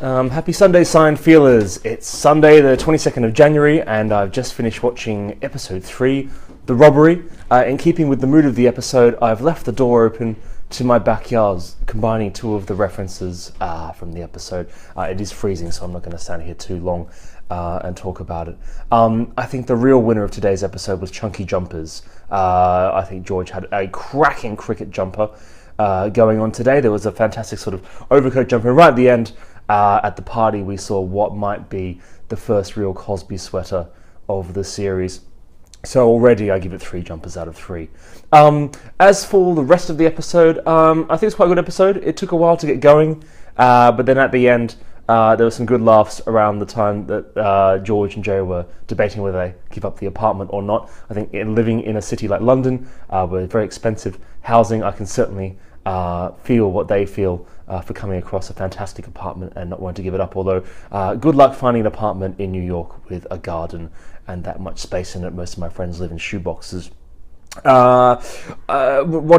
Happy Sunday, Sign Feelers. It's Sunday, the 22nd of January, and I've just finished watching episode 3, The Robbery. In keeping with the mood of the episode, I've left the door open to my backyard, combining two of the references from the episode. It is freezing, so I'm not going to stand here too long and talk about it. I think the real winner of today's episode was Chunky Jumpers. I think George had a cracking cricket jumper going on today. There was a fantastic sort of overcoat jumper, and right at the end, at the party, we saw what might be the first real Cosby sweater of the series. So already I give it 3 jumpers out of 3. As for the rest of the episode, I think it's quite a good episode. It took a while to get going, but then at the end, there were some good laughs around the time that George and Jerry were debating whether they give up the apartment or not. I think living in a city like London, with very expensive housing, I can certainly feel what they feel for coming across a fantastic apartment and not wanting to give it up. Although, good luck finding an apartment in New York with a garden and that much space in it. Most of my friends live in shoeboxes. What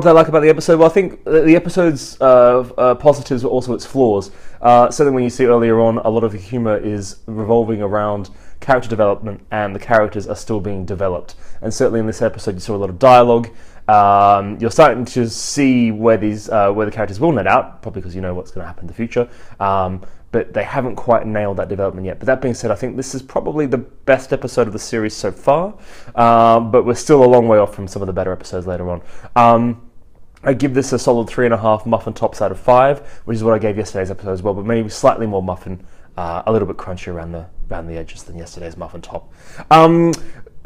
did I like about the episode? Well, I think the episode's positives were also its flaws. Certainly when you see earlier on, a lot of the humour is revolving around character development, and the characters are still being developed. And certainly in this episode, you saw a lot of dialogue. You're starting to see where the characters will net out, probably because you know what's going to happen in the future. But they haven't quite nailed that development yet. But that being said, I think this is probably the best episode of the series so far. But we're still a long way off from some of the better episodes later on. I give this a solid 3.5 muffin tops out of 5, which is what I gave yesterday's episode as well, but maybe slightly more muffin, a little bit crunchy around the edges than yesterday's muffin top.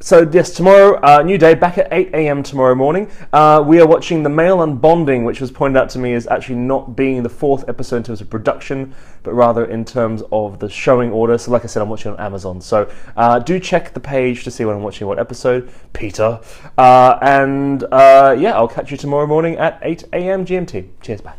So yes, tomorrow, new day, back at 8 a.m. tomorrow morning. We are watching The Male Unbonding, which was pointed out to me as actually not being the 4th episode in terms of production, but rather in terms of the showing order. So like I said, I'm watching on Amazon. So do check the page to see when I'm watching what episode, Peter. Yeah, I'll catch you tomorrow morning at 8 a.m. GMT. Cheers, bye.